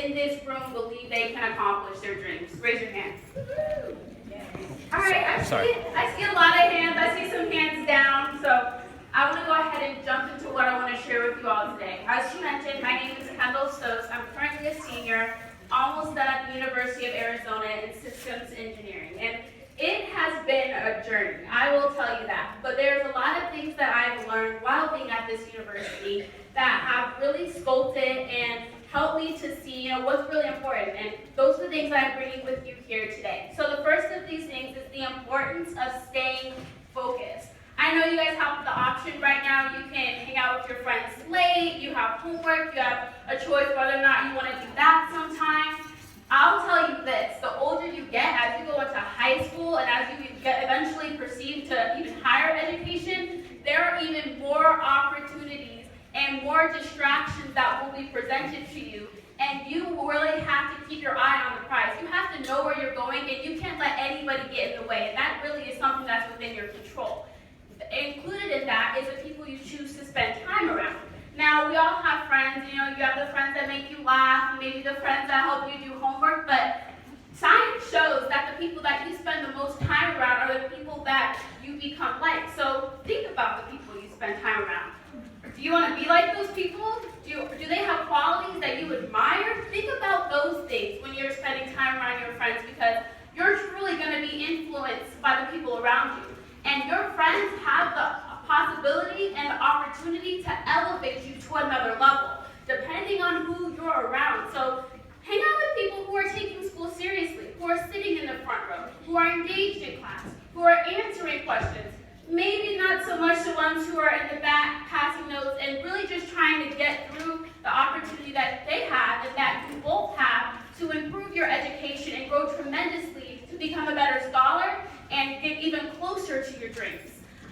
in this room believe they can accomplish their dreams? Raise your hand. All right, I see a lot of hands. I see some hands down. So I want to go ahead and jump into what I want to share with you all today. As she mentioned, my name is Kendall Stokes. I'm currently a senior, almost done at the University of Arizona in systems engineering. And it has been a journey, I will tell you that. But there's a lot of things that I've learned while being at this university that have really sculpted and helped me to see, what's really important. And those are the things that I'm bringing with you here today. So the first of these things is the importance of staying focused. I know you guys have the option right now. You can hang out with your friends late, you have homework, you have a choice whether or not you want to do that sometimes. I'll tell you this, the older you get, as you go into high school and as you get eventually perceived to even higher education, there are even more opportunities and more distractions that will be presented to you. And you really have to keep your eye on the prize. You have to know where you're going, and you can't let anybody get in the way. And that really is something that's within your control. Included in that is the people you choose to spend time around. Now, we all have friends, you have the friends that make you laugh, maybe the friends that help you do homework, but science shows that the people that you spend the most time around are the people that you become like. So think about the people you spend time around. Do you want to be like those people? Do they have qualities that you admire? Think about those things when you're spending time around your friends, because you're truly going to be influenced by the people around you. And your friends have the possibility and the opportunity to elevate you to another level, depending on who you're around. So hang out with people who are taking school seriously, who are sitting in the front row, who are engaged in class, who are answering questions. Maybe not so much the ones who are in the back passing notes and really just trying to get through the opportunity that they have and that you both have to improve your education and grow tremendously to become a better scholar and get even closer to your dreams.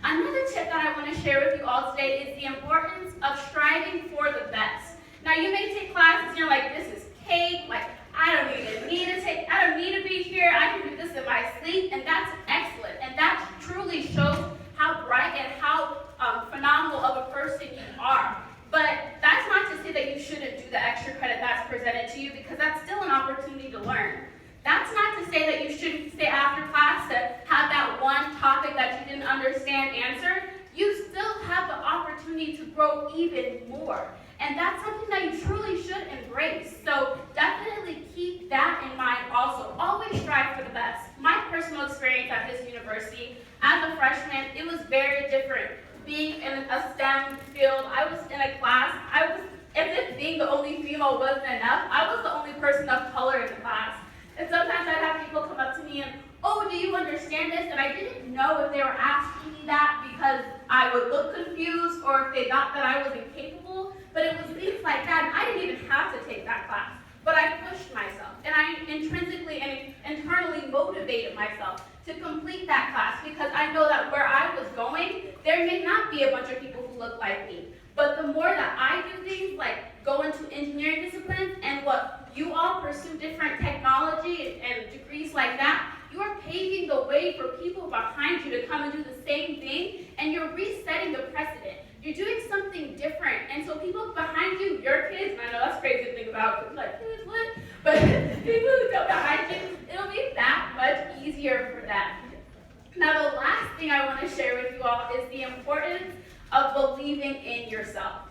Another tip that I want to share with you all today is the importance of striving for the best. Now, you may take classes and you're like, this is cake, I don't need to be here, I can do this in my sleep, and that's excellent. And that truly shows how bright and how phenomenal of a person you are. But that's not to say that you shouldn't do the extra credit that's presented to you, because that's still an opportunity to learn. That's not to say that you shouldn't stay after class to have that one topic that you didn't understand answered. You still have the opportunity to grow even more. And that's something that you truly should embrace. So definitely keep that in mind also. Always strive for the best. My personal experience at this university, as a freshman, it was very different. Being in a STEM field, I was in a class, as if being the only female wasn't enough, I was the only person of color in the class. And sometimes I'd have people come up to me and, oh, do you understand this? And I didn't know if they were asking me that because I would look confused or if they thought that I was incapable. But it was things like that, and I didn't even have to take that class. But I pushed myself, and I intrinsically and internally motivated myself to complete that class, because I know that where I was going, there may not be a bunch of people who look like me. But the more that I do things like go into engineering disciplines and what you all pursue different technology and degrees like that, you are paving the way for people behind you to come and do the same thing, and you're resetting the precedent. You're doing something different, and so people behind you, your kids, and I know that's crazy to think about, like, kids, what? But people who come behind you, it'll be that much easier for them. Now, the last thing I want to share with you all is the importance of believing in yourself.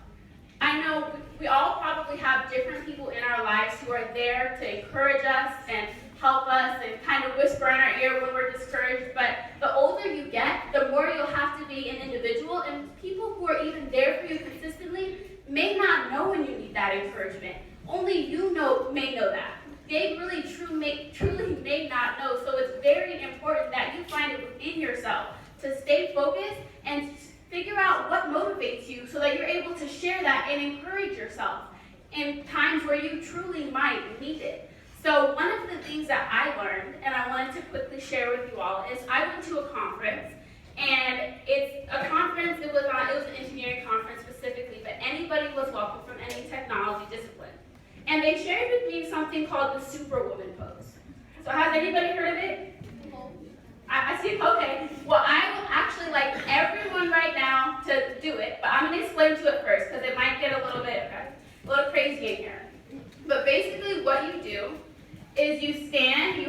I know we all probably have different people in our lives who are there to encourage us and help us and kind of whisper in our ear when we're discouraged, but the older you get, the more you'll have to be an individual, and people who are even there for you consistently may not know when you need that encouragement. Only you may know that. They really truly may not know, so it's very important that you find it within yourself to stay focused and figure out what motivates you so that you're able to share that and encourage yourself in times where you truly might need it. So one of the things that I learned, and I wanted to quickly share with you all, is I went to a conference, and it's a conference, it was an engineering conference specifically, but anybody was welcome from any technology discipline. And they shared with me something called the Superwoman pose. So has anybody heard of it? I see, okay. Well, I would actually like everyone right now to do it, but I'm going to explain to it first because it might get a little crazy in here. But basically what is you stand,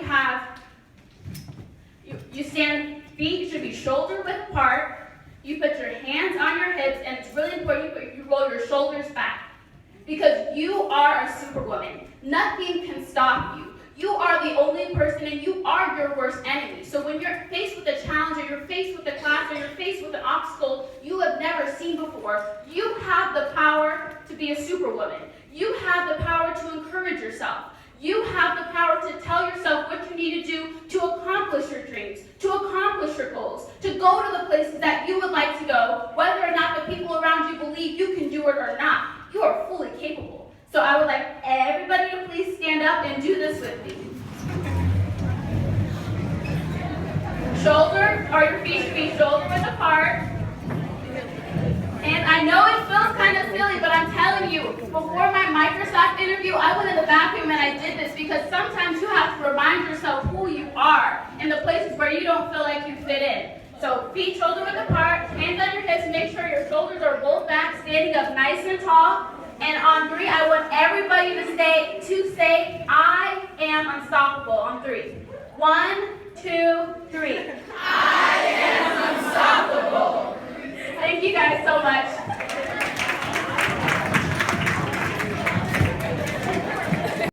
you stand, feet should be shoulder width apart. You put your hands on your hips, and it's really important you roll your shoulders back. Because you are a superwoman. Nothing can stop you. You are the only person, and you are your worst enemy. So when you're faced with a challenge, or you're faced with a class, or you're faced with an obstacle you have never seen before, you have the power to be a superwoman. You have the power to encourage yourself. You have the power to tell yourself what you need to do to accomplish your dreams, to accomplish your goals, to go to the places that you would like to go, whether or not the people around you believe you can do it or not. You are fully capable. So I would like everybody to please stand up and do this with me. Your feet should be shoulder width apart. And I know it feels kind of silly, but I'm telling you, before my Microsoft interview, I went in the bathroom and I did this because sometimes you have to remind yourself who you are in the places where you don't feel like you fit in. So feet shoulder width apart, hands on your hips, make sure your shoulders are both back, standing up nice and tall. And on 3, I want everybody to say, I am unstoppable on 3. 1, 2, 3. I am